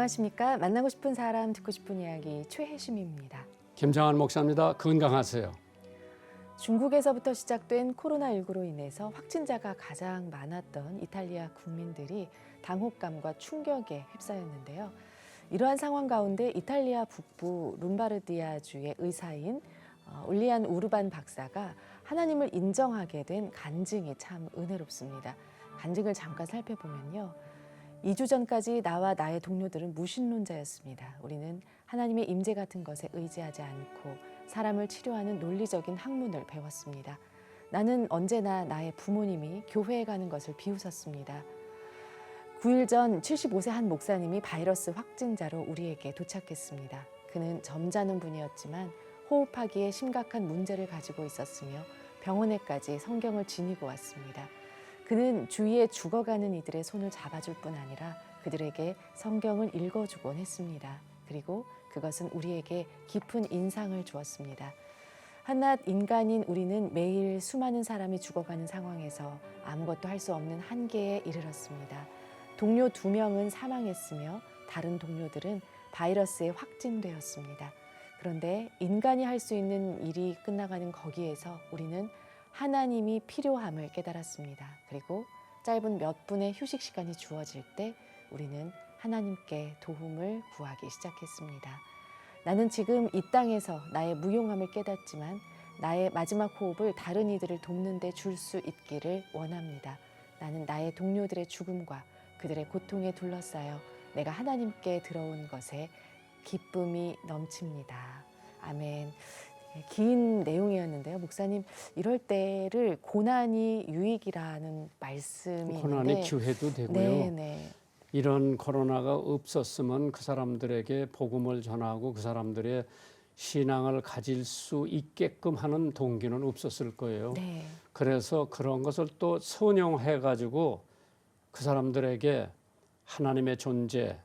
안녕하십니까. 만나고 싶은 사람, 듣고 싶은 이야기 최혜심입니다. 김정한 목사입니다. 건강하세요. 중국에서부터 시작된 코로나19로 인해서 확진자가 가장 많았던 이탈리아 국민들이 당혹감과 충격에 휩싸였는데요. 이러한 상황 가운데 이탈리아 북부 룸바르디아주의 의사인 울리안 우르반 박사가 하나님을 인정하게 된 간증이 참 은혜롭습니다. 간증을 잠깐 살펴보면요. 2주 전까지 나와 나의 동료들은 무신론자였습니다. 우리는 하나님의 임재 같은 것에 의지하지 않고 사람을 치료하는 논리적인 학문을 배웠습니다. 나는 언제나 나의 부모님이 교회에 가는 것을 비웃었습니다. 9일 전 75세 한 목사님이 바이러스 확진자로 우리에게 도착했습니다. 그는 점잖은 분이었지만 호흡하기에 심각한 문제를 가지고 있었으며 병원에까지 성경을 지니고 왔습니다. 그는 주위에 죽어가는 이들의 손을 잡아줄 뿐 아니라 그들에게 성경을 읽어주곤 했습니다. 그리고 그것은 우리에게 깊은 인상을 주었습니다. 한낱 인간인 우리는 매일 수많은 사람이 죽어가는 상황에서 아무것도 할 수 없는 한계에 이르렀습니다. 동료 2명은 사망했으며 다른 동료들은 바이러스에 확진되었습니다. 그런데 인간이 할 수 있는 일이 끝나가는 거기에서 우리는 하나님이 필요함을 깨달았습니다. 그리고 짧은 몇 분의 휴식 시간이 주어질 때 우리는 하나님께 도움을 구하기 시작했습니다. 나는 지금 이 땅에서 나의 무용함을 깨닫지만 나의 마지막 호흡을 다른 이들을 돕는 데 줄 수 있기를 원합니다. 나는 나의 동료들의 죽음과 그들의 고통에 둘러싸여 내가 하나님께 들어온 것에 기쁨이 넘칩니다. 아멘. 긴 내용이었는데요. 목사님, 이럴 때를 고난이 유익이라는 말씀이 고난이 있는데 기회도 되고요. 네네. 이런 코로나가 없었으면 그 사람들에게 복음을 전하고 그 사람들의 신앙을 가질 수 있게끔 하는 동기는 없었을 거예요. 네. 그래서 그런 것을 또 선용해가지고 그 사람들에게 하나님의 존재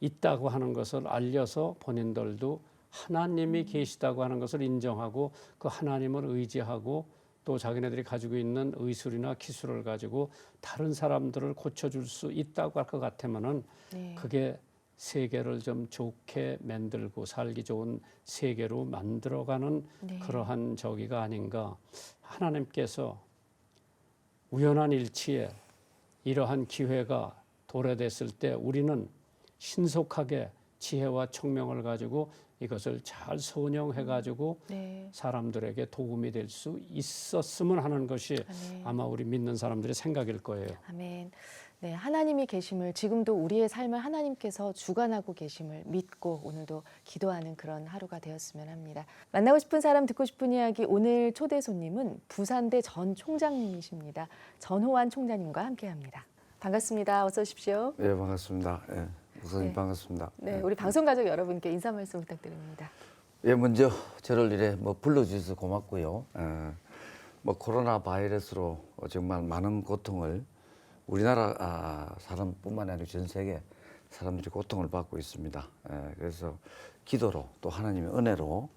있다고 하는 것을 알려서 본인들도 하나님이 계시다고 하는 것을 인정하고 그 하나님을 의지하고 또 자기네들이 가지고 있는 의술이나 기술을 가지고 다른 사람들을 고쳐줄 수 있다고 할 것 같으면은 네. 그게 세계를 좀 좋게 만들고 살기 좋은 세계로 만들어가는 네. 그러한 저기가 아닌가. 하나님께서 우연한 일치에 이러한 기회가 도래됐을 때 우리는 신속하게 지혜와 총명을 가지고 이것을 잘 선용해가지고 네. 사람들에게 도움이 될 수 있었으면 하는 것이 아멘. 아마 우리 믿는 사람들의 생각일 거예요. 아멘. 네, 하나님이 계심을 지금도 우리의 삶을 하나님께서 주관하고 계심을 믿고 오늘도 기도하는 그런 하루가 되었으면 합니다. 만나고 싶은 사람 듣고 싶은 이야기 오늘 초대 손님은 부산대 전 총장님이십니다. 전호환 총장님과 함께합니다. 반갑습니다. 어서 오십시오. 예, 반갑습니다. 예, 목사님 네. 반갑습니다. 네, 우리 방송 가족 여러분께 인사 말씀 부탁드립니다. 예, 먼저 저를 이래 불러주셔서 고맙고요. 코로나 바이러스로 정말 많은 고통을 우리나라 사람뿐만 아니라 전 세계 사람들이 고통을 받고 있습니다. 그래서 기도로 또 하나님의 은혜로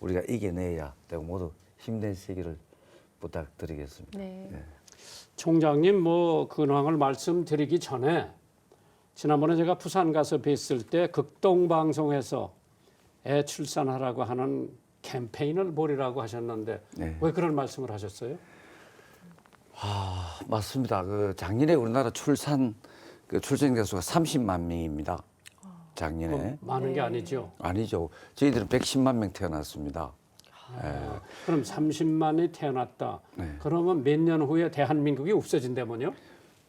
우리가 이겨내야 되고 모두 힘내시기를 부탁드리겠습니다. 네. 예. 총장님 근황을 말씀드리기 전에 지난번에 제가 부산 가서 뵀을 때 극동방송에서 애 출산하라고 하는 캠페인을 벌이라고 하셨는데 네. 왜 그런 말씀을 하셨어요? 맞습니다. 작년에 우리나라 출생 대수가 30만 명입니다. 작년에. 많은 게 아니죠. 아니죠. 저희들은 110만 명 태어났습니다. 그럼 30만이 태어났다. 네. 그러면 몇 년 후에 대한민국이 없어진다면요?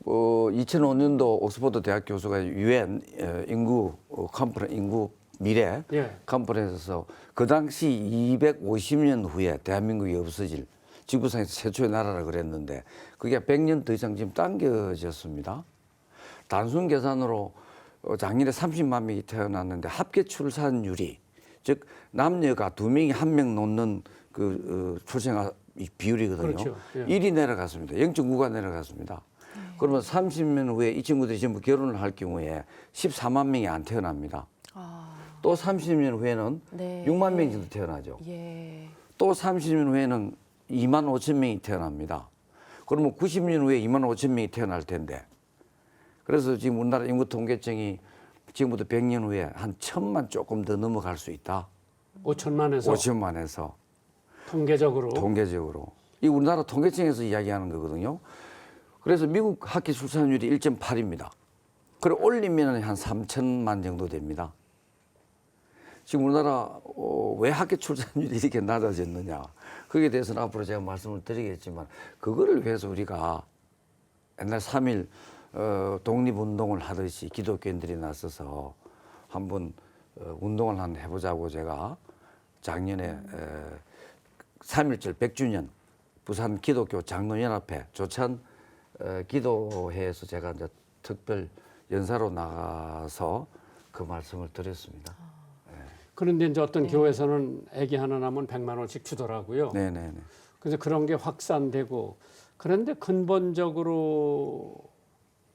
2005년도 옥스퍼드 대학 교수가 유엔 인구 컨퍼런스 인구 미래 예. 컨퍼런스에서 그 당시 250년 후에 대한민국이 없어질 지구상에서 최초의 나라라 그랬는데 그게 100년 더 이상 지금 당겨졌습니다. 단순 계산으로 작년에 30만 명이 태어났는데 합계 출산율이 즉 남녀가 2명이 1명 놓는 출생 비율이거든요. 그렇죠. 예. 1이 내려갔습니다. 0.9가 내려갔습니다. 그러면 30년 후에 이 친구들이 전부 결혼을 할 경우에 14만 명이 안 태어납니다. 또 30년 후에는 네. 6만 명 정도 태어나죠. 예. 또 30년 후에는 2만 5천 명이 태어납니다. 그러면 90년 후에 2만 5천 명이 태어날 텐데. 그래서 지금 우리나라 인구 통계청이 지금부터 100년 후에 한 1,000만 조금 더 넘어갈 수 있다. 5천만에서 5천만에서 통계적으로. 이 우리나라 통계청에서 이야기하는 거거든요. 그래서 미국 학기 출산율이 1.8입니다. 그래 올리면 한 3천만 정도 됩니다. 지금 우리나라 왜 학기 출산율이 이렇게 낮아졌느냐. 거기에 대해서는 앞으로 제가 말씀을 드리겠지만 그거를 위해서 우리가 옛날 3.1 독립운동을 하듯이 기독교인들이 나서서 한번 운동을 한번 해보자고 제가 작년에 3.1절 100주년 부산 기독교 장로연합회 조찬 기도회에서 제가 이제 특별 연사로 나가서 그 말씀을 드렸습니다. 그런데 이제 어떤 교회에서는 아기 하나 낳으면 100만 원씩 주더라고요. 네네네. 그래서 그런 게 확산되고 그런데 근본적으로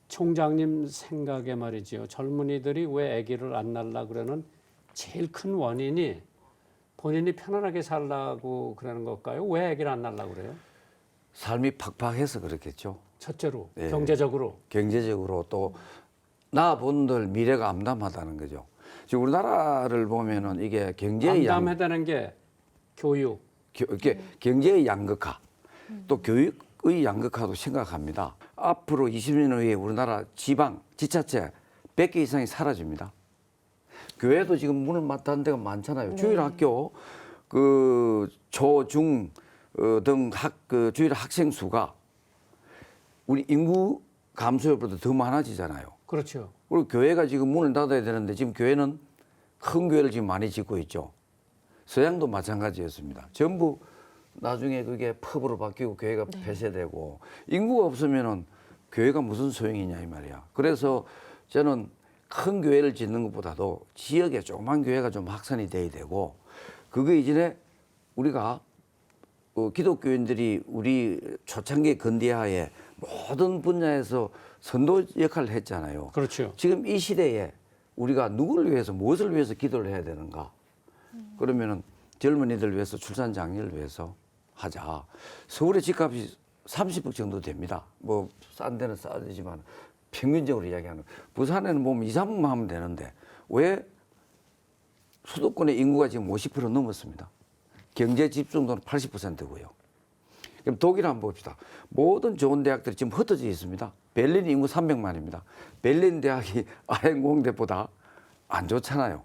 총장님 생각에 말이지요. 젊은이들이 왜 아기를 안 낳으려 그러는 제일 큰 원인이 본인이 편안하게 살라고 그러는 걸까요? 왜 아기를 안 낳으려고 그래요? 삶이 팍팍해서 그렇겠죠. 첫째로 네. 경제적으로. 경제적으로 또 나본들 미래가 암담하다는 거죠. 지금 우리나라를 보면은 이게 경제의 암담하다는 게 교육. 이게 경제의 양극화, 또 교육의 양극화도 심각합니다. 앞으로 20년 후에 우리나라 지방, 지자체 100개 이상이 사라집니다. 교회도 지금 문을 맞다는 데가 많잖아요. 주일학교, 그 초, 중 등 주일 학생 수가 우리 인구 감소율보다 더 많아지잖아요. 그렇죠. 그리고 교회가 지금 문을 닫아야 되는데 지금 교회는 큰 교회를 지금 많이 짓고 있죠. 서양도 마찬가지였습니다. 전부 나중에 그게 펍으로 바뀌고 교회가 폐쇄되고 인구가 없으면은 교회가 무슨 소용이냐 이 말이야. 그래서 저는 큰 교회를 짓는 것보다도 지역에 조그만 교회가 좀 확산이 돼야 되고 그거 이전에 우리가 기독교인들이 우리 초창기 근대화에 모든 분야에서 선도 역할을 했잖아요. 그렇죠. 지금 이 시대에 우리가 누구를 위해서 무엇을 위해서 기도를 해야 되는가? 그러면은 젊은이들 위해서 출산 장려를 위해서 하자. 서울의 집값이 30억 정도 됩니다. 뭐 싼 데는 싸지만 평균적으로 이야기하는 부산에는 보면 2, 3억만 하면 되는데 왜 수도권의 인구가 지금 50% 넘었습니다. 경제 집중도는 80%고요. 그럼 독일 한번 봅시다. 모든 좋은 대학들이 지금 흩어져 있습니다. 베를린 인구 300만입니다. 베를린 대학이 아행공대보다 안 좋잖아요.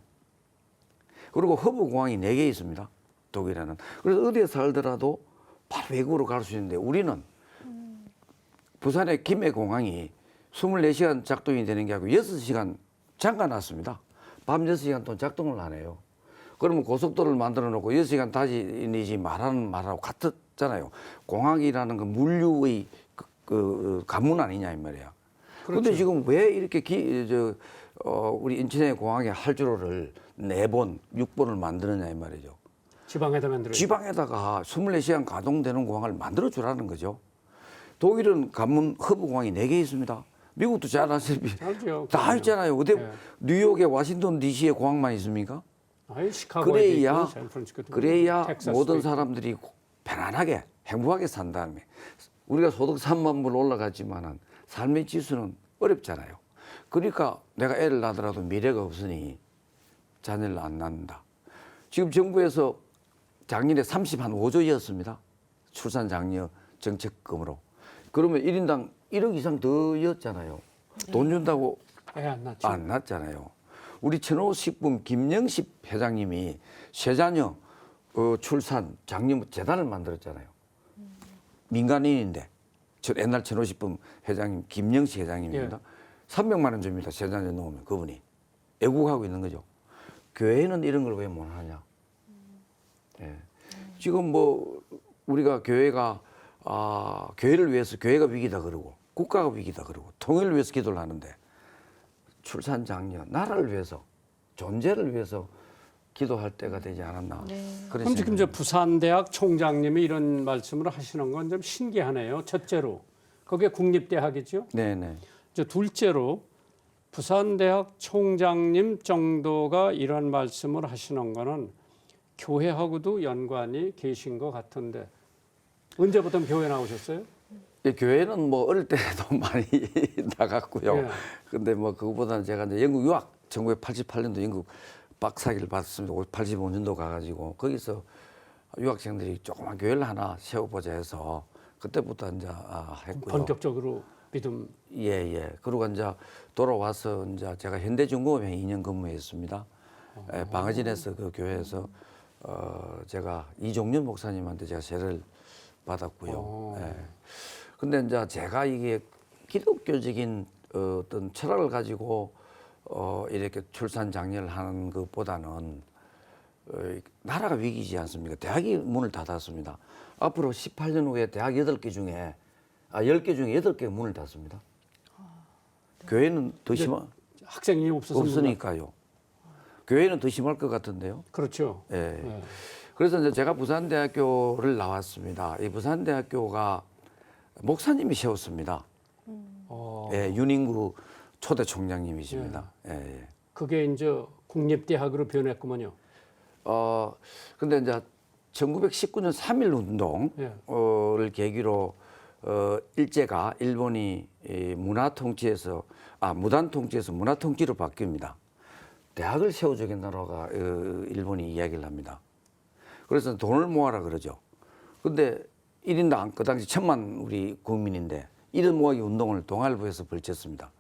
그리고 허브 공항이 4개 있습니다. 독일에는. 그래서 어디에 살더라도 바로 외국으로 갈 수 있는데 우리는 부산의 김해 공항이 24시간 작동이 되는 게 아니고 6시간 잠깐 놨습니다. 밤 6시간 동안 작동을 안 해요. 그러면 고속도로를 만들어 놓고 6시간 다니지 말하고 같았잖아요. 공항이라는 건 물류의 그 가문 아니냐 이 말이야. 그런데 그렇죠. 지금 왜 이렇게 우리 인천의 공항에 할주로를 4번, 6번을 만드느냐 이 말이죠. 지방에다 만들어요. 지방에다가 24시간 가동되는 공항을 만들어 주라는 거죠. 독일은 가문 허브 공항이 4개 있습니다. 미국도 잘 아시다시피 알죠. 다 있잖아요. 어디 네. 뉴욕에 워싱턴 DC에 공항만 있습니까? 아이, 시카고에 그래야 있고, 샌프란시스코도 그래야 있고, 텍사스도 모든 있고. 사람들이 편안하게 행복하게 산다는 거예요. 우리가 소득 3만 불 올라갔지만은 삶의 지수는 어렵잖아요. 그러니까 내가 애를 낳더라도 미래가 없으니 자녀를 안 낳는다. 지금 정부에서 작년에 35조였습니다. 출산 장려 정책금으로. 그러면 1인당 1억 이상 더였잖아요. 돈 준다고 애 안 낳죠. 안 낳잖아요. 우리 천호식품 김영식 회장님이 세자녀 출산 장려 재단을 만들었잖아요. 민간인인데 저 옛날 천호식품 회장님 김영식 회장님입니다. 300만 원 줍니다. 세자녀 놓으면 그분이 애국하고 있는 거죠. 교회는 이런 걸 왜 못 하냐? 예. 지금 뭐 우리가 교회가 교회를 위해서 교회가 위기다 그러고 국가가 위기다 그러고 통일을 위해서 기도를 하는데 출산 장려 나라를 위해서 존재를 위해서 기도할 때가 되지 않았나. 그런 그럼 지금 생각이 저 부산대학 총장님이 이런 말씀을 하시는 건 좀 신기하네요. 첫째로 그게 국립대학이죠. 네네. 저 둘째로 부산대학 총장님 정도가 이런 말씀을 하시는 거는 교회하고도 연관이 계신 것 같은데 언제부터 교회 나오셨어요? 예, 교회는 뭐 어릴 때도 많이 나갔고요. 예. 근데 뭐 그거보다는 제가 이제 영국 유학 1988년도 영국 박사학위를 받았습니다. 85년도 가가지고 거기서 유학생들이 조그만 교회를 하나 세워보자 해서 그때부터 이제 했고요. 본격적으로 믿음. 예. 그리고 이제 돌아와서 이제 제가 현대중공업에 2년 근무했습니다. 방어진에서 그 교회에서 제가 이종년 목사님한테 제가 세례를 받았고요. 예. 근데 이제 제가 이게 기독교적인 어떤 철학을 가지고 이렇게 출산 장려를 하는 것보다는 나라가 위기지 않습니까? 대학이 문을 닫았습니다. 앞으로 18년 후에 대학 8개 중에 10개 중에 8개 문을 닫습니다. 교회는 더 심한 학생이 없으니까요. 교회는 더 심할 것 같은데요. 그렇죠. 예. 네. 그래서 이제 제가 부산대학교를 나왔습니다. 이 부산대학교가 목사님이 세웠습니다. 예, 윤인구 초대 총장님이십니다. 예. 그게 이제 국립대학으로 변했구만요. 근데 이제 1919년 3.1 운동을 계기로 일제가 일본이 문화 통치에서 무단 통치에서 문화 통치로 바뀝니다. 대학을 세워주겠다라고 일본이 이야기를 합니다. 그래서 돈을 모아라 그러죠. 근데 1인당 그 당시 1,000만 우리 국민인데 1인 모으기 운동을 동아일보에서 벌쳤습니다.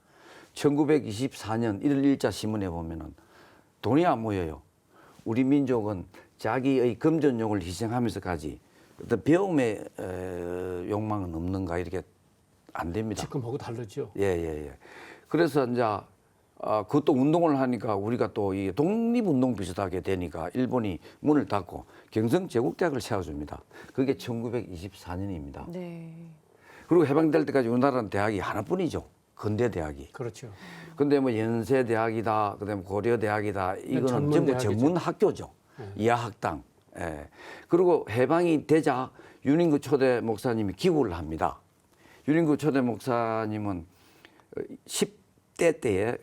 1924년 1월 1자 신문에 보면은 돈이 안 모여요. 우리 민족은 자기의 금전욕을 희생하면서까지 어떤 배움의 욕망은 없는가 이렇게 안 됩니다. 지금하고 다르죠. 예. 그래서 이제 그것도 운동을 하니까 우리가 또 이 독립운동 비슷하게 되니까 일본이 문을 닫고 경성제국대학을 세워줍니다. 그게 1924년입니다. 네. 그리고 해방될 때까지 우리나라는 대학이 하나뿐이죠. 근대 대학이. 그렇죠. 근데 뭐 연세대학이다, 그다음에 고려대학이다, 이거는 전문 전부 대학이죠. 전문 학교죠. 이하학당. 예. 그리고 해방이 되자 윤인구 초대 목사님이 기구를 합니다. 윤인구 초대 목사님은 10대 때에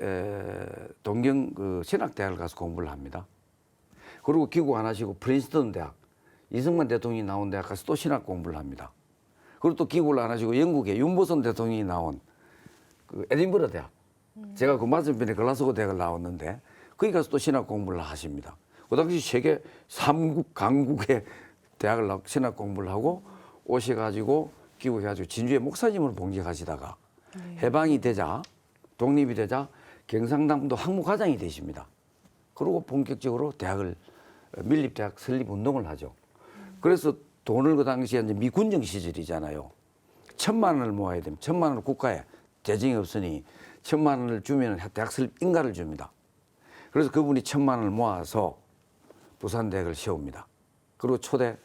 동경 그 신학대학을 가서 공부를 합니다. 그리고 기구 안 하시고 프린스턴 대학, 이승만 대통령이 나온 대학 가서 또 신학 공부를 합니다. 그리고 또 기구를 안 하시고 영국에 윤보선 대통령이 나온 그 에딘버러 대학, 제가 그 맞은편에 글라스고 대학을 나왔는데 거기 가서 또 신학 공부를 하십니다. 그 당시 세계 3국 강국의 대학을 나와 신학 공부를 하고 오셔가지고 기국해가지고 진주의 목사님으로 봉직하시다가 해방이 되자 독립이 되자 경상남도 학무과장이 되십니다. 그리고 본격적으로 대학을 밀립대학 설립 운동을 하죠. 그래서 돈을 그 당시에 이제 미군정 시절이잖아요. 1,000만 원을 모아야 됩니다. 1,000만 원을 국가에 재정이 없으니 1,000만 원을 주면 대학 설립 인가를 줍니다. 그래서 그분이 1,000만 원을 모아서 부산대학을 세웁니다. 그리고 초대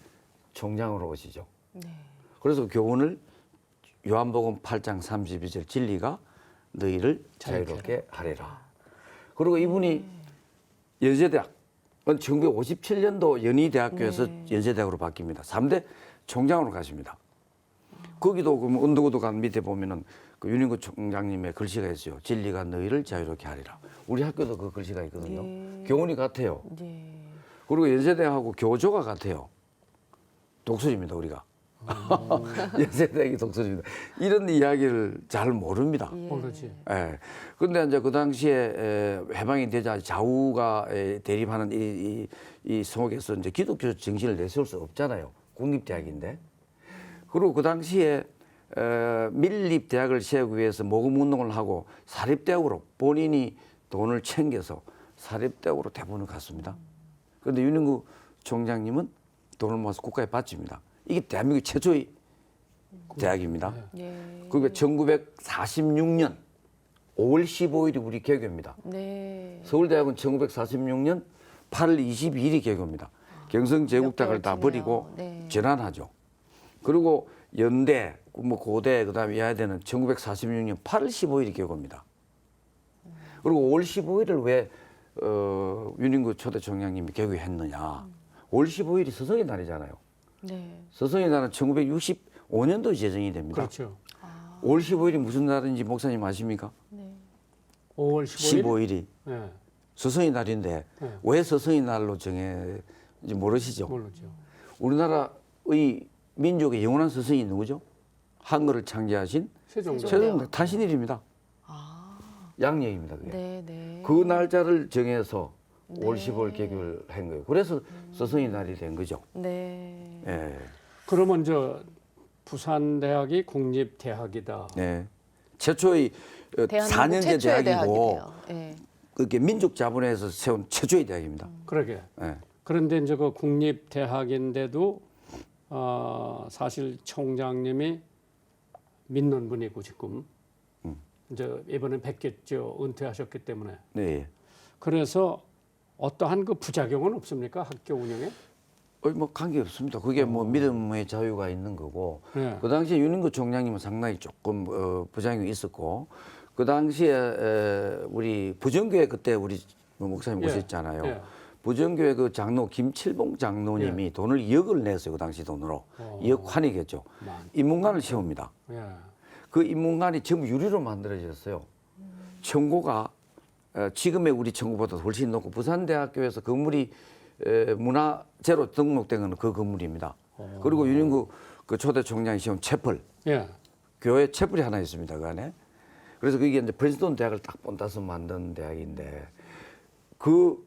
총장으로 오시죠. 네. 그래서 교훈을 요한복음 8장 32절 진리가 너희를 자유롭게 하리라. 그리고 이분이 연세대학 1957년도 연희대학교에서 연세대학으로 바뀝니다. 3대 총장으로 가십니다. 거기도 그 언덕우도 간 밑에 보면은 그 윤인구 총장님의 글씨가 있어요. 진리가 너희를 자유롭게 하리라. 우리 학교도 그 글씨가 있거든요. 교훈이 같아요. 네. 그리고 연세대하고 교조가 같아요. 독수리입니다, 우리가. 연세대학이 독수리입니다. 이런 이야기를 잘 모릅니다. 모르지. 예. 근데 이제 그 당시에 해방이 되자 좌우가 대립하는 이 속에서 이제 기독교 정신을 내세울 수 없잖아요. 국립대학인데. 그리고 그 당시에 밀립대학을 세우기 위해서 모금운동을 하고 사립대학으로 본인이 돈을 챙겨서 사립대학으로 대부분을 갔습니다. 그런데 윤인구 총장님은 돈을 모아서 국가에 바칩니다. 이게 대한민국 최초의 대학입니다. 네. 그게 1946년 5월 15일이 우리 개교입니다. 네. 서울대학은 1946년 8월 22일이 개교입니다. 경성제국대학을 다 버리고 네. 전환하죠. 그리고 연대, 뭐 고대, 그다음에 이하대는 1946년 8월 15일이 개교입니다. 그리고 5월 15일을 왜 윤인구 초대 총장님이 개교했느냐? 5월 15일이 서성의 날이잖아요. 네. 서성의 날은 1965년도 제정이 됩니다. 그렇죠. 5월 15일이 무슨 날인지 목사님 아십니까? 네. 5월 15일. 15일이 네. 서성의 날인데 네. 왜 서성의 날로 정해인지 모르시죠? 모르죠. 우리나라의 민족의 영원한 스승이 누구죠? 한글을 창제하신 세종대. 세종대 탄신일입니다. 양력입니다. 그게. 네, 네. 그 날짜를 정해서 네. 5월 15일 개교를 한 거예요. 그래서 스승의 날이 된 거죠. 네. 예. 그러면 부산대학이 국립대학이다. 네. 최초의 대한민국 4년제 최초의 대학이고 대학이네요. 네. 그게 민족 자본에서 세운 최초의 대학입니다. 그러게. 예. 그런데 이제 그 국립대학인데도 사실 총장님이 믿는 분이고 지금 이제 이번에 뵙겠죠. 은퇴하셨기 때문에. 네. 그래서 어떠한 그 부작용은 없습니까? 학교 운영에? 뭐 관계 없습니다. 그게 뭐 믿음의 자유가 있는 거고. 네. 그 당시에 윤인구 총장님은 상당히 조금 부작용이 있었고, 그 당시에 우리 부정교회 그때 우리 목사님 예. 오셨잖아요. 예. 부정교회 그 장로 김칠봉 장로님이 돈을 2억을 냈어요. 그 당시 돈으로. 2억 환이겠죠. 인문관을 세웁니다. 예. 그 인문관이 전부 유리로 만들어졌어요. 청고가 지금의 우리 청고보다 훨씬 높고 부산대학교에서 건물이 문화재로 등록된 건 그 건물입니다. 그리고 윤인구 그 초대 총장이 세운 채플, 예. 교회 채플이 하나 있습니다. 그 안에. 그래서 그게 이제 프린스턴 대학을 딱 본따서 만든 대학인데 그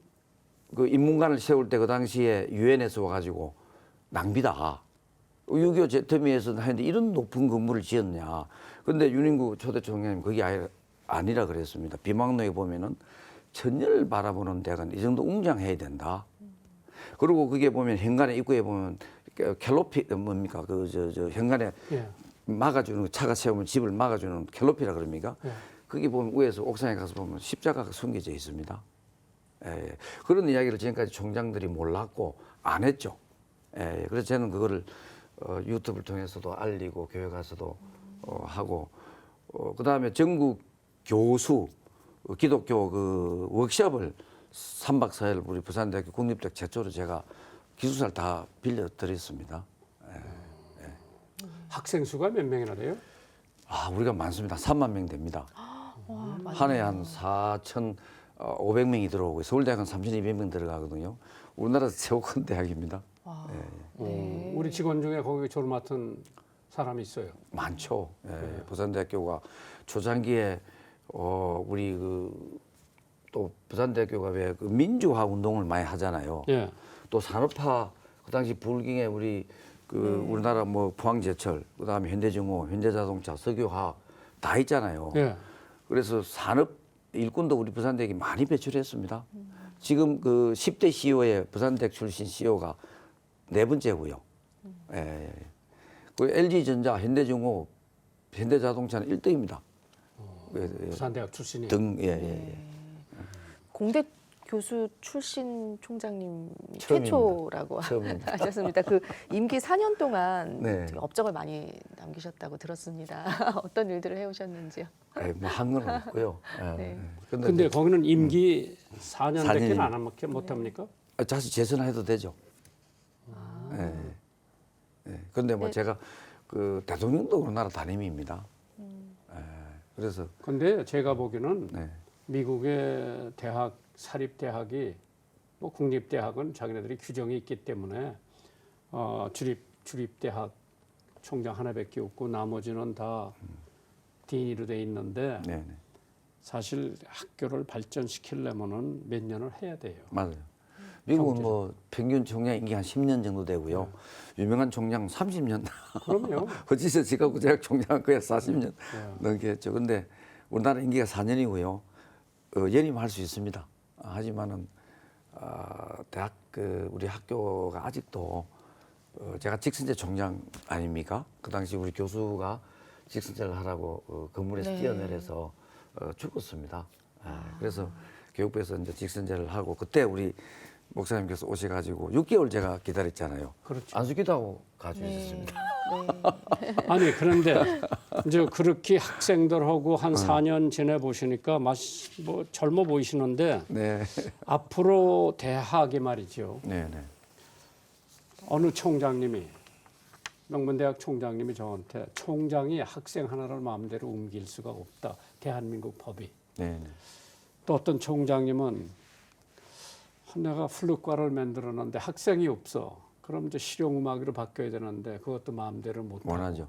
인문관을 세울 때 그 당시에 유엔에서 와가지고 낭비다. 6.25 제터미에서 하는데 이런 높은 건물을 지었냐. 근데 윤인구 초대 총장님 그게 아니라 그랬습니다. 비망로에 보면은 천년을 바라보는 대학은 이 정도 웅장해야 된다. 그리고 그게 보면 현관에 입구에 보면 캘로피 뭡니까 저 현관에 예. 막아주는 차가 세우면 집을 막아주는 캘로피라 그럽니까? 예. 거기 보면 위에서 옥상에 가서 보면 십자가가 숨겨져 있습니다. 예. 그런 이야기를 지금까지 총장들이 몰랐고 안 했죠. 예. 그래서 저는 그거를 유튜브를 통해서도 알리고 교회 가서도 하고 그다음에 전국 교수 기독교 그 워크숍을 3박 4일 우리 부산대학교 국립대학 최초로 제가 기숙사를 다 빌려드렸습니다. 학생 수가 몇 명이나 돼요? 아, 우리가 많습니다. 3만 명 됩니다. 와, 한 해에 한 4,500명이 들어오고 서울대학은 3,200명 들어가거든요. 우리나라에서 최고 큰 대학입니다. 와. 우리 직원 중에 거기 졸업 맡은 사람이 있어요. 많죠. 예, 부산대학교가 초창기에 우리 또 부산대학교가 왜 그 민주화 운동을 많이 하잖아요. 예. 또 산업화 그 당시 불경에 우리 우리나라 뭐 포항제철 그다음에 현대중공, 현대자동차, 석유화학 다 있잖아요. 예. 그래서 산업 일꾼도 우리 부산대학이 많이 배출했습니다. 지금 그 10대 CEO의 부산대학 출신 CEO가 4번째고요. 예. 그 LG전자, 현대중공, 현대자동차는 1등입니다. 부산대학 출신이. 공대 교수 출신 총장님 처음입니다. 최초라고 처음입니다. 하셨습니다. 그 임기 4년 동안 네. 되게 업적을 많이 남기셨다고 들었습니다. 어떤 일들을 해오셨는지요? 뭐한 건 없고요. 네. 근데 거기는 임기 4년밖에 4년이- 안 못합니까? 다시 재선해도 되죠. 그런데 뭐 네. 제가 그 대통령도 우리나라 담임입니다. 그래서 근데 제가 보기에는 네. 미국의 대학 사립대학이 뭐 국립대학은 자기네들이 규정이 있기 때문에 주립대학 총장 하나밖에 없고 나머지는 다 디인으로 돼 있는데 네. 사실 학교를 발전시키려면은 몇 년을 해야 돼요. 맞아요. 미국은 뭐 평균 총장 임기 한 10년 정도 되고요. 유명한 총장 30년. 그럼요. 어찌서 지가구 대학 총장 거의 40년 네. 넘게 했죠. 근데 우리나라 임기가 4년이고요. 연임할 수 있습니다. 하지만은 대학 우리 학교가 아직도 제가 직선제 총장 아닙니까? 그 당시 우리 교수가 직선제를 하라고 건물에서 네. 뛰어내려서 죽었습니다. 그래서 교육부에서 이제 직선제를 하고 그때 우리 목사님께서 오셔가지고 6개월 제가 기다렸잖아요. 그렇죠. 안수기도 하고 가주셨습니다. 네. 아니 그런데 이제 그렇게 학생들하고 한 4년 지내 보시니까 뭐 젊어 보이시는데 네. 앞으로 대학이 말이죠. 네, 네. 어느 총장님이 명문대학 총장님이 저한테 총장이 학생 하나를 마음대로 옮길 수가 없다. 대한민국 법이. 네, 네. 또 어떤 총장님은 내가 플룻과를 만들었는데 학생이 없어. 그럼 이제 실용음악으로 바뀌어야 되는데 그것도 마음대로 못하고. 원하죠.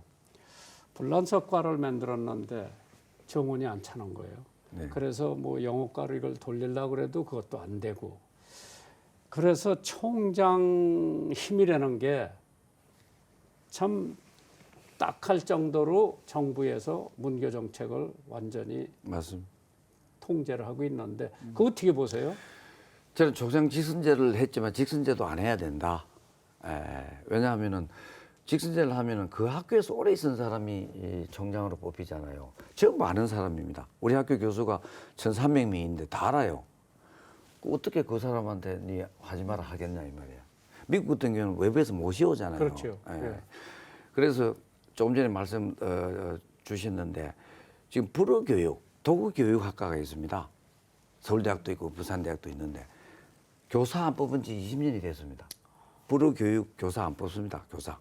불란서과를 만들었는데 정원이 안 차는 거예요. 네. 그래서 뭐 영어과로 이걸 돌리려고 그래도 그것도 안 되고. 그래서 총장 힘이라는 게 참 딱할 정도로 정부에서 문교 정책을 완전히 맞습니다. 통제를 하고 있는데 그거 어떻게 보세요? 저는 총장 직선제를 했지만 직선제도 안 해야 된다. 왜냐하면은 직선제를 하면은 그 학교에서 오래 있은 사람이 이 총장으로 뽑히잖아요. 전부 아는 사람입니다. 우리 학교 교수가 1,300명인데 다 알아요. 어떻게 그 사람한테 니 하지 마라 하겠냐 이 말이야. 미국 같은 경우는 외부에서 모셔오잖아요. 그렇죠. 예. 예. 그래서 조금 전에 말씀 주셨는데 지금 불어교육, 도구교육학과가 있습니다. 서울대학도 있고 부산대학도 있는데 교사 안 뽑은 지 20년이 됐습니다. 불어교육 교사 안 뽑습니다. 교사.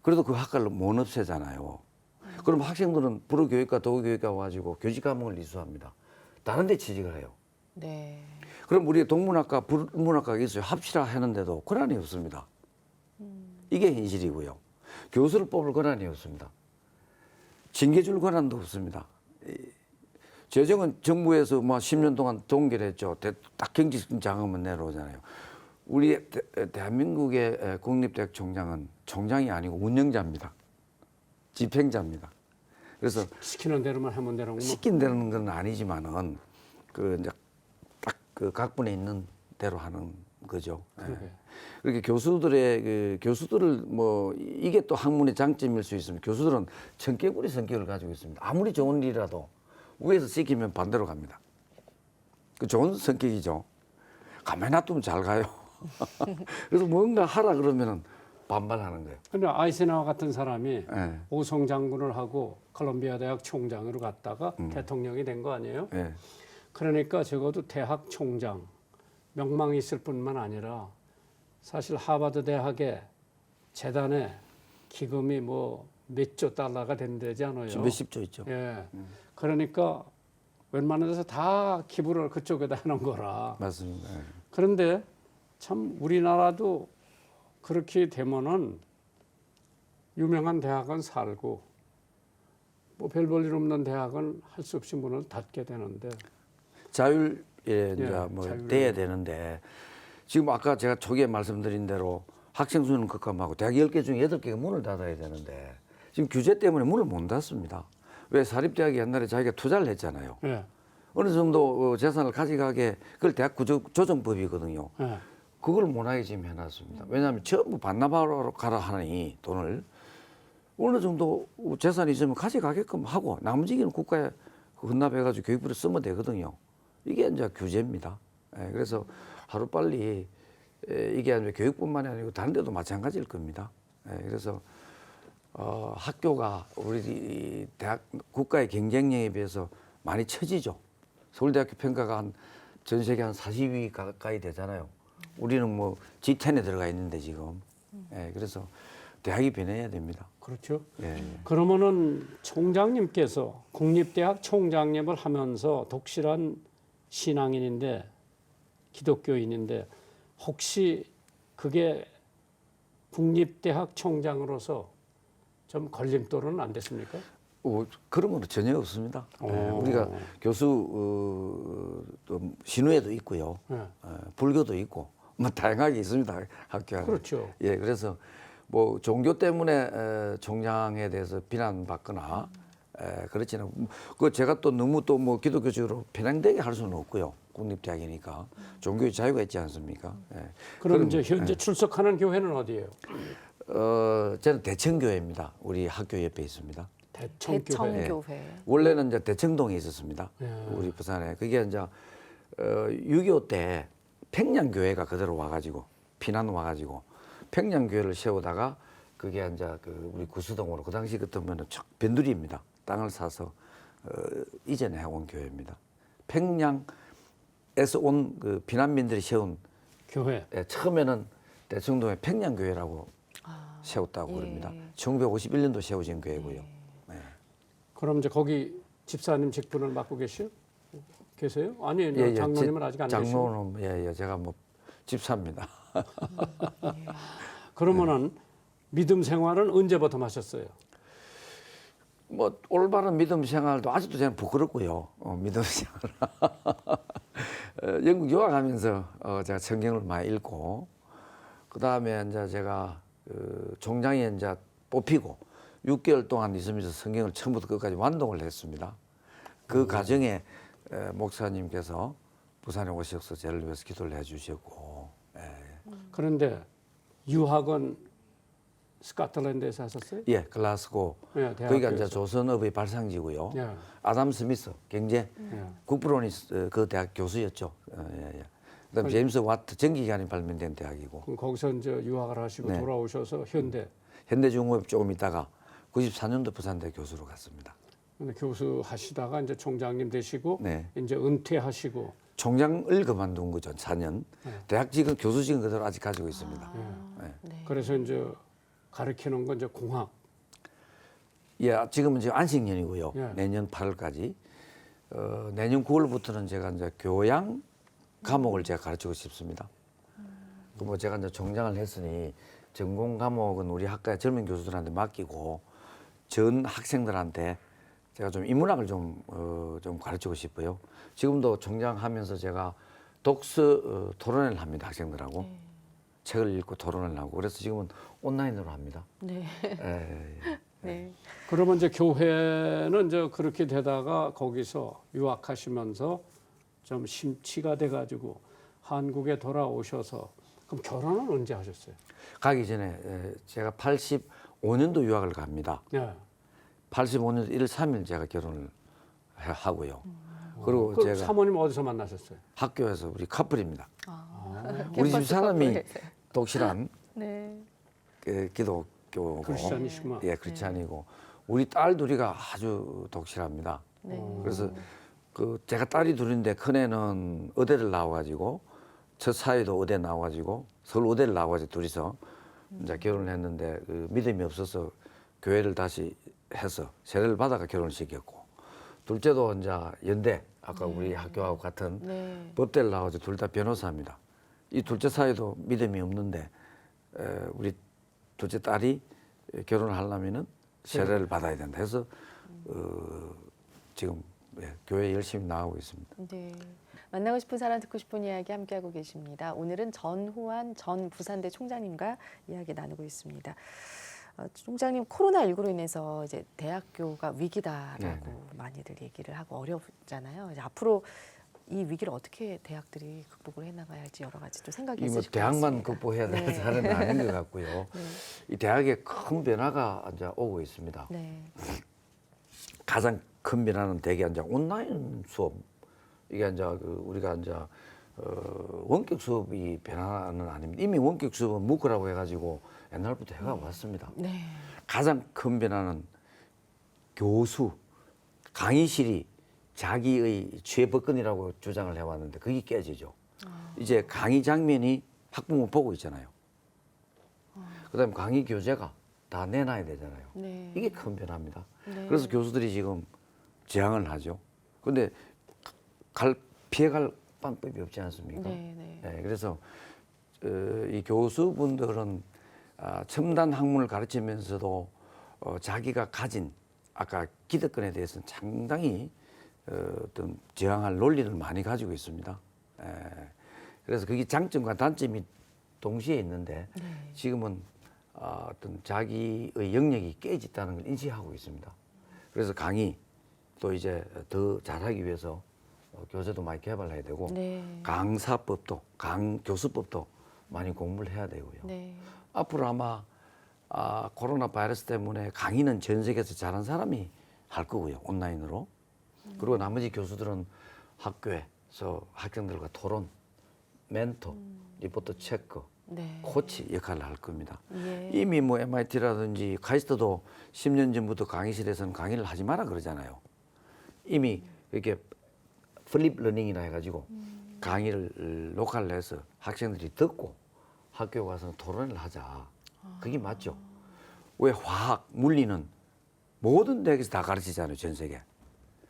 그래도 그 학과를 못 없애잖아요. 그럼 학생들은 불어교육과 도구교육과 와가지고 교직 과목을 이수합니다. 다른 데 취직을 해요. 네. 그럼 우리 동문학과, 불문학과가 있어요. 합치라 하는데도 권한이 없습니다. 이게 현실이고요. 교수를 뽑을 권한이 없습니다. 징계 줄 권한도 없습니다. 재정은 정부에서 뭐 10년 동안 동결했죠. 딱 경직 장엄은 내려오잖아요. 우리 대한민국의 국립대학 총장은 총장이 아니고 운영자입니다. 집행자입니다. 그래서 시키는 대로만 하면 되는구나. 시킨다는 건 아니지만은 그 이제 딱 그 각본에 있는 대로 하는 거죠. 그러게. 그렇게 교수들의 교수들을 뭐 이게 또 학문의 장점일 수 있습니다. 교수들은 청개구리 성격을 가지고 있습니다. 아무리 좋은 일이라도 위에서 시키면 반대로 갑니다. 그 좋은 성격이죠. 가만히 놔두면 잘 가요. 그래서 뭔가 하라 그러면은 반발하는 거예요. 근데 아이센하워 같은 사람이 예. 오송 장군을 하고 콜롬비아 대학 총장으로 갔다가 대통령이 된 거 아니에요? 예. 그러니까 적어도 대학 총장 명망이 있을 뿐만 아니라 사실 하버드 대학의 재단에 기금이 뭐 몇조 달러가 된다지 않아요? 지금 몇십 조 있죠. 예. 그러니까 웬만한 데서 다 기부를 그쪽에다 하는 거라. 맞습니다. 예. 그런데 참 우리나라도 그렇게 되면은 유명한 대학은 살고 뭐 별 볼 일 없는 대학은 할 수 없이 문을 닫게 되는데 자율에 이제 뭐 자율로. 돼야 되는데 지금 아까 제가 초기에 말씀드린 대로 학생 수는 급감하고 대학 10개 중에 8개가 문을 닫아야 되는데 지금 규제 때문에 문을 못 닫습니다. 왜 사립대학이 옛날에 자기가 투자를 했잖아요. 예. 어느 정도 재산을 가져가게 그걸 대학 구조조정법이거든요. 예. 그걸 못하게 지금 해놨습니다. 왜냐하면 전부 반납하러 가라 하니 돈을 어느 정도 재산이 있으면 가져가게끔 하고 나머지는 국가에 헌납해가지고 교육비를 쓰면 되거든요. 이게 이제 규제입니다. 예, 그래서 하루빨리 이게 아니라 교육뿐만이 아니고 다른 데도 마찬가지일 겁니다. 예, 그래서 학교가 우리 대학 국가의 경쟁력에 비해서 많이 처지죠. 서울대학교 평가가 전 세계 한 40위 가까이 되잖아요. 우리는 뭐 G10에 들어가 있는데 지금. 예, 그래서 대학이 변해야 됩니다. 그렇죠. 예. 그러면은 총장님께서 국립대학 총장님을 하면서 독실한 신앙인인데 기독교인인데 혹시 그게 국립대학 총장으로서 좀 걸림돌은 안 됐습니까? 그런 건 전혀 없습니다. 예, 오. 우리가 교수 또 신우회도 있고요. 예. 불교도 있고 뭐 다양하게 있습니다. 학교 안에. 그렇죠. 예, 그래서 뭐 종교 때문에 총장에 대해서 비난받거나 그렇지는 그 제가 또 너무 또 뭐 기독교적으로 편향되게 할 수는 없고요. 국립대학이니까 종교의 자유가 있지 않습니까? 예. 그럼 이제 현재 출석하는 교회는 어디예요? 저는 대청교회입니다. 우리 학교 옆에 있습니다. 대청교회. 대청교회. 원래는 이제 대청동에 있었습니다. 예. 우리 부산에 그게 이제 6.25 때 평양교회가 그대로 와가지고 피난 와가지고 평양교회를 세우다가 그게 이제 그 우리 구수동으로 그 당시 같으면은 변두리입니다. 땅을 사서 이전에 해온 교회입니다. 평양에서 온 그 피난민들이 세운 교회. 처음에는 대청동에 평양교회라고 아, 세웠다고 예. 그럽니다. 1951년도 세워진 교회고요. 네. 그럼 이제 거기 집사님 직분을 맡고 계세요? 아니, 장로님은 아직 안 계시고. 장로는 예, 제가 뭐 집사입니다. 그러면은 믿음 생활은 언제부터 하셨어요? 뭐 올바른 믿음 생활도 아직도 저는 부끄럽고요. 믿음 생활. 영국 유학하면서 제가 성경을 많이 읽고 그 다음에 이제 제가 그 총장에 이제 뽑히고 6개월 동안 있으면서 성경을 처음부터 끝까지 완독을 했습니다. 그 과정에 목사님께서 부산에 오셔서 저를 위해서 기도를 해주셨고. 그런데 유학은 스코틀랜드에서 하셨어요? 예, 글라스고. 예, 거기가 대학교에서. 이제 조선업의 발상지고요. 예. 아담 스미스 경제 예. 국부론이 그 대학 교수였죠. 예. 그다음 제임스 와트 전기기관이 발명된 대학이고 그럼 거기서 이제 유학을 하시고 네. 돌아오셔서 현대 현대중공업 조금 있다가 94년도 부산대 교수로 갔습니다. 근데 교수 하시다가 이제 총장님 되시고 네. 이제 은퇴하시고 총장을 그만둔 거죠. 4년. 대학 직은 교수직은 그대로 아직 가지고 있습니다. 네. 그래서 이제 가르치는 건 이제 공학. 예, 지금은 지금 안식년이고요. 예. 내년 8월까지. 내년 9월부터는 제가 이제 교양 과목을 제가 가르치고 싶습니다. 뭐 제가 이제 총장을 했으니 전공 과목은 우리 학과의 젊은 교수들한테 맡기고 전 학생들한테 제가 좀 인문학을 좀 가르치고 싶어요. 지금도 총장하면서 제가 독서 토론회를 합니다. 학생들하고 책을 읽고 토론을 하고 그래서 지금은 온라인으로 합니다. 네. 예. 네. 그러면 이제 교회는 이제 그렇게 되다가 거기서 유학하시면서 좀 심취가 돼가지고 한국에 돌아오셔서 그럼 결혼은 언제 하셨어요? 가기 전에 제가 85년도 유학을 갑니다. 네. 85년 1월 3일 제가 결혼을 하고요. 그리고 그 제가 사모님 어디서 만나셨어요? 학교에서 우리 커플입니다. 우리 캠퍼스 집 사람이 커플에서. 독실한 네. 기독교고 크리스찬이시구만. 예, 크리스찬이고 우리 딸 둘이가 아주 독실합니다. 네. 그래서 그 제가 딸이 둘인데 큰애는 의대를 나와가지고 첫 사위도 의대 나와가지고 서울 의대를 나와가지고 둘이서 이제 결혼을 했는데 그 믿음이 없어서 교회를 다시 해서 세례를 받아가 결혼을 시켰고 둘째도 이제 연대 아까 우리 학교하고 같은 네. 법대를 나와서 둘 다 변호사입니다. 이 둘째 사이도 믿음이 없는데 우리 둘째 딸이 결혼을 하려면은 세례를 받아야 된다 해서 지금 교회 열심히 나가고 있습니다. 네. 만나고 싶은 사람 듣고 싶은 이야기 함께하고 계십니다. 오늘은 전후한 전 부산대 총장님과 이야기 나누고 있습니다. 총장님 코로나19로 인해서 이제 대학교가 위기다라고 많이들 얘기를 하고 어렵잖아요. 이제 앞으로 이 위기를 어떻게 대학들이 극복을 해나가야 할지 여러 가지 또 생각이 이 뭐 있으실 것 대학만 같습니다. 극복해야 되는 네. 사안은 아닌 것 같고요. 네. 이 대학에 큰 변화가 이제 오고 있습니다. 네. 가장 큰 변화는 대개 이제 온라인 수업 이게 이제 우리가 이제 원격 수업이 변화는 아닙니다. 이미 원격 수업은 무크라고 해가지고 옛날부터 해가 왔습니다. 네. 가장 큰 변화는 교수 강의실이 자기의 취해법권이라고 주장을 해왔는데 그게 깨지죠. 이제 강의 장면이 학부모 보고 있잖아요. 그다음에 강의 교재가 다 내놔야 되잖아요. 네. 이게 큰 변화입니다. 네. 그래서 교수들이 지금 제항을 하죠. 그런데 피해갈 방법이 없지 않습니까? 네. 네, 그래서 이 교수분들은 첨단 학문을 가르치면서도 자기가 가진 아까 기득권에 대해서는 상당히 어떤 저항할 논리를 많이 가지고 있습니다. 그래서 그게 장점과 단점이 동시에 있는데 지금은 어떤 자기의 영역이 깨졌다는 걸 인식하고 있습니다. 그래서 강의 또 이제 더 잘하기 위해서 교재도 많이 개발해야 되고 네. 강사법도 교수법도 많이 공부를 해야 되고요. 네. 앞으로 아마 코로나 바이러스 때문에 강의는 전 세계에서 잘한 사람이 할 거고요. 온라인으로. 그리고 나머지 교수들은 학교에서 학생들과 토론, 멘토, 리포트 체크, 네. 코치 역할을 할 겁니다. 예. 이미 뭐 MIT라든지 카이스트도 10년 전부터 강의실에서는 강의를 하지 마라 그러잖아요. 이미 이렇게 플립 러닝이라 해가지고 강의를 녹화를 해서 학생들이 듣고 학교 가서 토론을 하자. 그게 맞죠. 왜 화학, 물리는 모든 대학에서 다 가르치잖아요. 전 세계.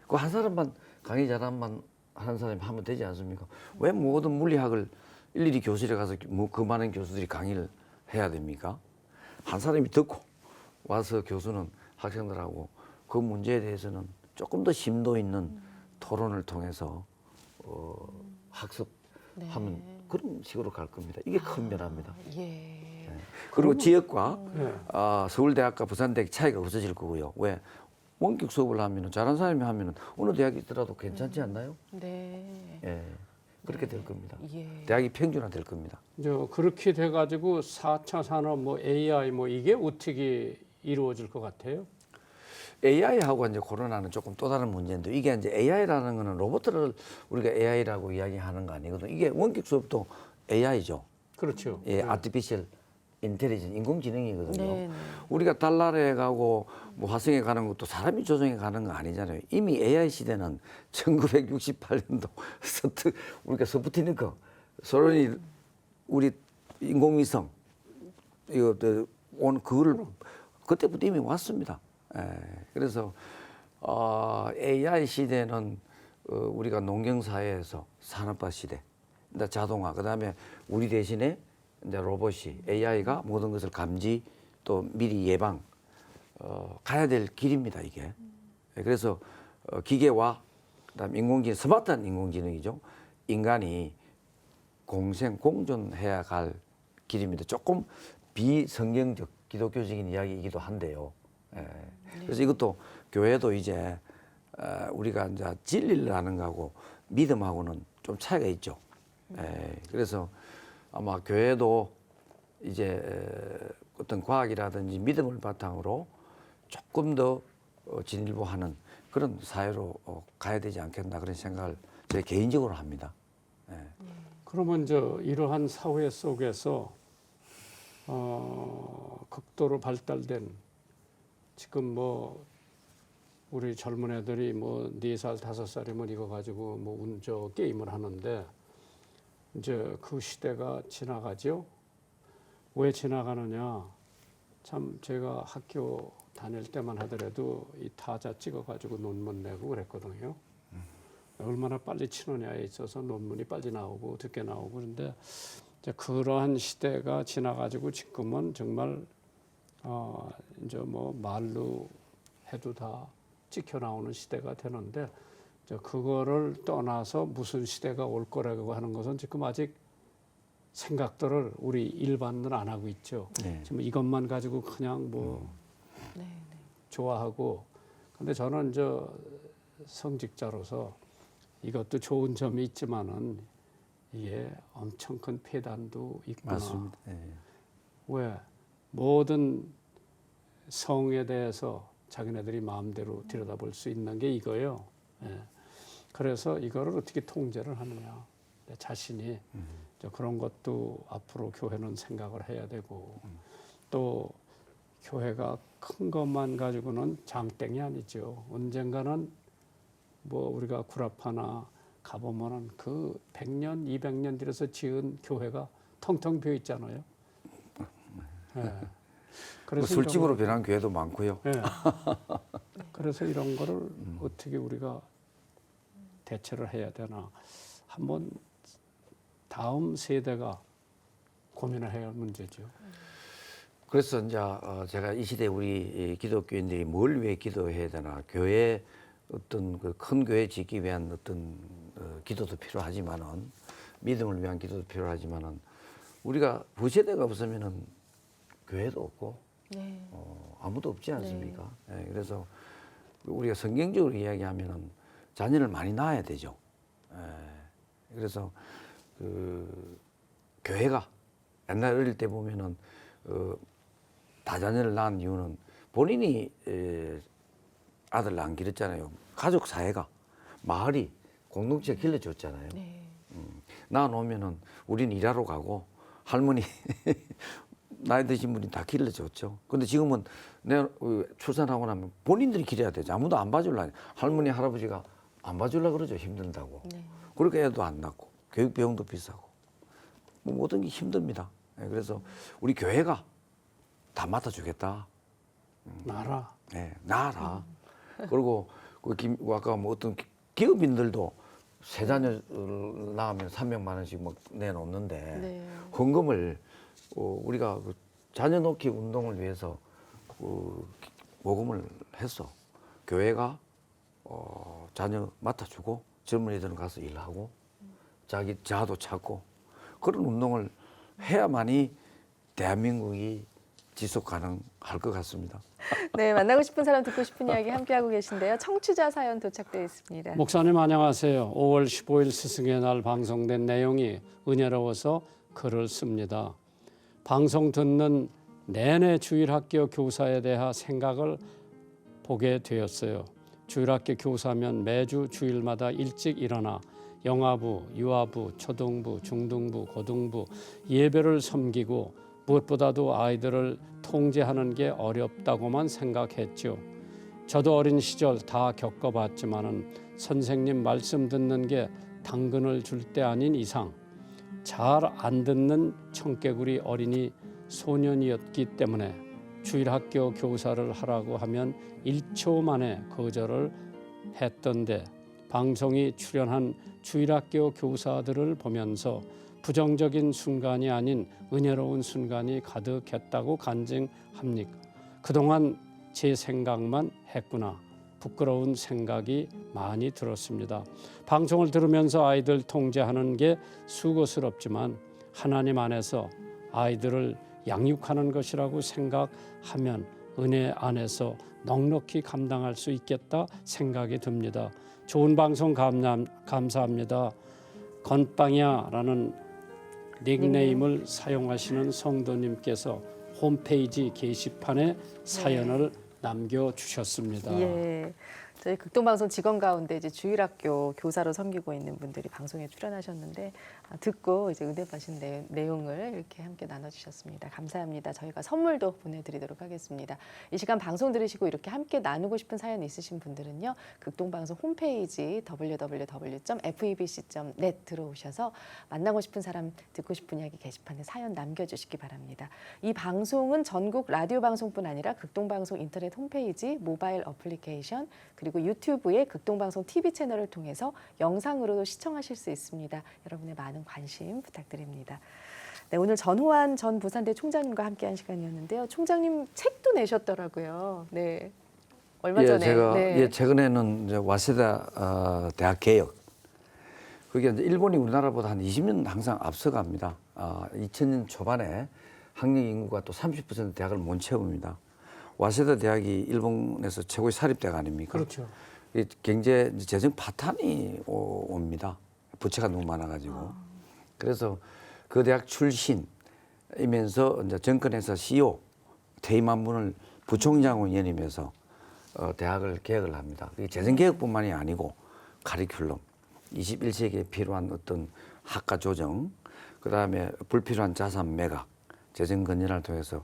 그 한 사람만 강의 잘하는 사람이 하면 되지 않습니까? 왜 모든 물리학을 일일이 교실에 가서 그 많은 교수들이 강의를 해야 됩니까? 한 사람이 듣고 와서 교수는 학생들하고 그 문제에 대해서는 조금 더 심도 있는 토론을 통해서 학습하면 그런 식으로 갈 겁니다. 이게 큰 변화입니다. 예. 그리고 지역과 네. 서울대학과 부산대학 차이가 없어질 거고요. 왜? 원격 수업을 하면은 잘하는 사람이 하면은 어느 대학이 있더라도 괜찮지 않나요? 네. 예. 그렇게 될 겁니다. 예. 대학이 평준화 될 겁니다. 이제 그렇게 돼가지고 4차 산업 뭐 AI 뭐 이게 어떻게 이루어질 것 같아요? AI하고 이제 코로나는 조금 또 다른 문제인데 이게 이제 AI라는 거는 로봇을 우리가 AI라고 이야기하는 거 아니거든요. 이게 원격 수업도 AI죠. 그렇죠. 예, 아티피셜 인텔리전스 인공지능이거든요. 네, 네. 우리가 달날에 가고 뭐 화성에 가는 것도 사람이 조종해 가는 거 아니잖아요. 이미 AI 시대는 1968년도 우리가 스푸트니크 소련이 우리 인공위성 이거 온 그거를 그때부터 이미 왔습니다. 예, 그래서 AI 시대는 우리가 농경 사회에서 산업화 시대, 이제 자동화, 그다음에 우리 대신에 이제 로봇이 AI가 모든 것을 감지 또 미리 예방 가야 될 길입니다 이게. 예, 그래서 기계와 그다음 인공지능 스마트한 인공지능이죠. 인간이 공존해야 갈 길입니다. 조금 비성경적 기독교적인 이야기이기도 한데요. 예. 그래서 이것도 교회도 이제 우리가 이제 진리를 아는 거하고 믿음하고는 좀 차이가 있죠. 예. 그래서 아마 교회도 이제 어떤 과학이라든지 믿음을 바탕으로 조금 더 진일보하는 그런 사회로 가야 되지 않겠나 그런 생각을 제 개인적으로 합니다. 예. 그러면 이러한 사회 속에서 극도로 발달된 지금 뭐 우리 젊은 애들이 뭐 4살, 5살이면 이거 가지고 뭐 게임을 하는데 이제 그 시대가 지나가죠. 왜 지나가느냐? 참 제가 학교 다닐 때만 하더라도 이 타자 찍어가지고 논문 내고 그랬거든요. 얼마나 빨리 치느냐에 있어서 논문이 빨리 나오고 늦게 나오고 그런데 이제 그러한 시대가 지나가지고 지금은 정말 이제 뭐 말로 해도 다 찍혀 나오는 시대가 되는데 이제 그거를 떠나서 무슨 시대가 올 거라고 하는 것은 지금 아직 생각들을 우리 일반은 안 하고 있죠. 네. 지금 이것만 가지고 그냥 뭐 네, 네. 좋아하고 근데 저는 성직자로서 이것도 좋은 점이 있지만은 이게 엄청 큰 폐단도 있구나. 맞습니다. 예. 왜 모든 성에 대해서 자기네들이 마음대로 들여다볼 수 있는 게 이거예요. 예. 그래서 이거를 어떻게 통제를 하느냐. 내 자신이 그런 것도 앞으로 교회는 생각을 해야 되고 또 교회가 큰 것만 가지고는 장땡이 아니죠. 언젠가는 뭐 우리가 구라파나 가보면은 그 100년, 200년 들여서 지은 교회가 텅텅 비어 있잖아요. 예. 뭐 그래서 술집으로 변한 교회도 많고요. 예. 그래서 이런 거를 어떻게 우리가 대처를 해야 되나 한번 다음 세대가 고민을 해야 할 문제죠. 그래서 이제 제가 이 시대 우리 기독교인들이 뭘 위해 기도해야 되나 교회 어떤 그 큰 교회 짓기 위한 어떤 기도도 필요하지만은 믿음을 위한 기도도 필요하지만은 우리가 부세대가 없으면은 교회도 없고 네. 아무도 없지 않습니까? 예, 그래서 우리가 성경적으로 이야기하면은 자녀를 많이 낳아야 되죠. 예, 그래서 그 교회가 옛날 어릴 때 보면은 다자녀를 낳은 이유는 본인이 아들 안 기르잖아요. 가족 사회가 마을이 공동체가 길러줬잖아요. 네. 낳아놓으면은 우리는 일하러 가고 할머니 나이 드신 분이 다 길러줬죠. 근데 지금은 내가 출산하고 나면 본인들이 기려야 되죠. 아무도 안 봐줄라. 할머니 할아버지가 안 봐줄라 그러죠. 힘든다고. 네. 그렇게 애도 안 낳고 교육 비용도 비싸고 뭐 모든 게 힘듭니다. 예, 그래서 우리 교회가 다 맡아주겠다. 나라. 네, 나아라. 그리고 아까 뭐 어떤 기업인들도 세 자녀 낳으면 300만 원씩 뭐 내놓는데 네. 헌금을 우리가 그 자녀 놓기 운동을 위해서 모금을 했어. 교회가 자녀 맡아주고 젊은이들은 가서 일하고 자기 자아도 찾고 그런 운동을 해야만이 대한민국이 지속 가능할 것 같습니다. 네, 만나고 싶은 사람 듣고 싶은 이야기 함께하고 계신데요. 청취자 사연 도착되어 있습니다. 목사님 안녕하세요. 5월 15일 스승의 날 방송된 내용이 은혜로워서 글을 씁니다. 방송 듣는 내내 주일학교 교사에 대한 생각을 보게 되었어요. 주일학교 교사면 매주 주일마다 일찍 일어나 영아부, 유아부, 초등부, 중등부, 고등부 예배를 섬기고 무엇보다도 아이들을 통제하는 게 어렵다고만 생각했죠. 저도 어린 시절 다 겪어봤지만은 선생님 말씀 듣는 게 당근을 줄 때 아닌 이상 잘 안 듣는 청개구리 어린이 소년이었기 때문에 주일학교 교사를 하라고 하면 1초 만에 거절을 했던데 방송이 출연한 주일학교 교사들을 보면서 부정적인 순간이 아닌 은혜로운 순간이 가득했다고 간증합니까? 그동안 제 생각만 했구나. 부끄러운 생각이 많이 들었습니다. 방송을 들으면서 아이들 통제하는 게 수고스럽지만 하나님 안에서 아이들을 양육하는 것이라고 생각하면 은혜 안에서 넉넉히 감당할 수 있겠다 생각이 듭니다. 좋은 방송 감사합니다. 건빵이야라는 닉네임을 사용하시는 성도님께서 홈페이지 게시판에 사연을 남겨주셨습니다. 예. 저희 극동방송 직원 가운데 이제 주일학교 교사로 섬기고 있는 분들이 방송에 출연하셨는데 듣고 이제 은혜 받으신 내용을 이렇게 함께 나눠주셨습니다. 감사합니다. 저희가 선물도 보내드리도록 하겠습니다. 이 시간 방송 들으시고 이렇게 함께 나누고 싶은 사연 있으신 분들은요. 극동방송 홈페이지 www.febc.net 들어오셔서 만나고 싶은 사람 듣고 싶은 이야기 게시판에 사연 남겨주시기 바랍니다. 이 방송은 전국 라디오 방송뿐 아니라 극동방송 인터넷 홈페이지, 모바일 어플리케이션 그리고 유튜브의 극동방송 TV 채널을 통해서 영상으로도 시청하실 수 있습니다. 여러분의 많은 관심 부탁드립니다. 네, 오늘 전호환 전 부산대 총장님과 함께한 시간이었는데요. 총장님 책도 내셨더라고요. 네, 얼마 전에. 제가 네. 최근에는 이제 와세다 대학 개혁. 그게 이제 일본이 우리나라보다 한 20년 항상 앞서갑니다. 2000년 초반에 학령 인구가 또 30% 대학을 못 채웁니다. 와세다 대학이 일본에서 최고의 사립대학 아닙니까? 그렇죠. 경제 재정 파탄이 옵니다. 부채가 너무 많아가지고. 그래서 그 대학 출신이면서 이제 정권에서 CEO 퇴임한 분을 부총장으로 연임해서 대학을 개혁을 합니다. 재정 개혁뿐만이 아니고 카리큘럼, 21세기에 필요한 어떤 학과 조정, 그다음에 불필요한 자산 매각, 재정 건전화를 통해서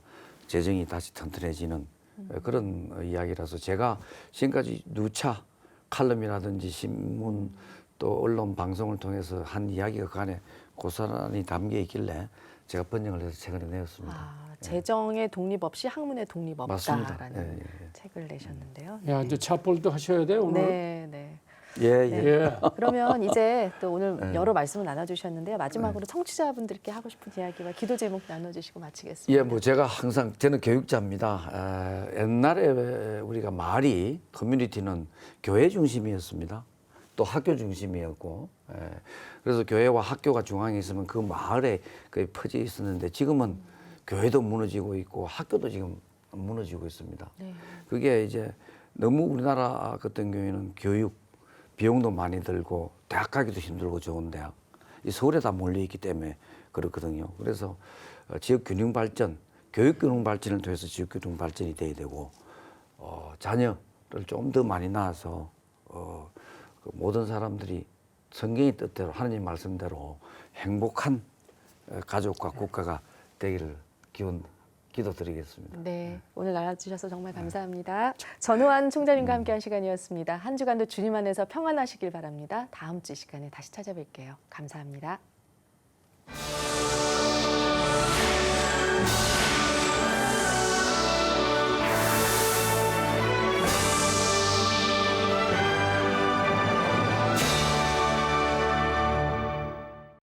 재정이 다시 튼튼해지는 그런 이야기라서 제가 지금까지 누차 칼럼이라든지 신문 또 언론 방송을 통해서 한 이야기가 그 안에 고스란히 담겨 있길래 제가 번역을 해서 책을 내었습니다. 재정의 독립 없이 학문의 독립 맞습니다. 없다라는 예. 책을 내셨는데요. 야, 이제 찹볼도 하셔야 돼요 오늘. 네, 네. 예. 예. 그러면 이제 또 오늘 네. 여러 말씀을 나눠주셨는데요. 마지막으로 청취자분들께 하고 싶은 이야기와 기도 제목 나눠주시고 마치겠습니다. 예, 뭐 제가 항상 저는 교육자입니다. 옛날에 우리가 말이 커뮤니티는 교회 중심이었습니다. 또 학교 중심이었고, 그래서 교회와 학교가 중앙에 있으면 그 마을에 거의 퍼져 있었는데 지금은 교회도 무너지고 있고 학교도 지금 무너지고 있습니다. 네. 그게 이제 너무 우리나라 같은 경우에는 교육 비용도 많이 들고 대학 가기도 힘들고 좋은 대학 이 서울에 다 몰려 있기 때문에 그렇거든요. 그래서 지역 균형 발전, 교육 균형 발전을 통해서 지역 균형 발전이 돼야 되고 자녀를 좀 더 많이 낳아서 그 모든 사람들이 성경의 뜻대로 하나님 말씀대로 행복한 가족과 국가가 되기를 기도드리겠습니다. 네, 오늘 나눠주셔서 정말 감사합니다. 전호환 총장님과 함께한 시간이었습니다. 한 주간도 주님 안에서 평안하시길 바랍니다. 다음 주 시간에 다시 찾아뵐게요. 감사합니다.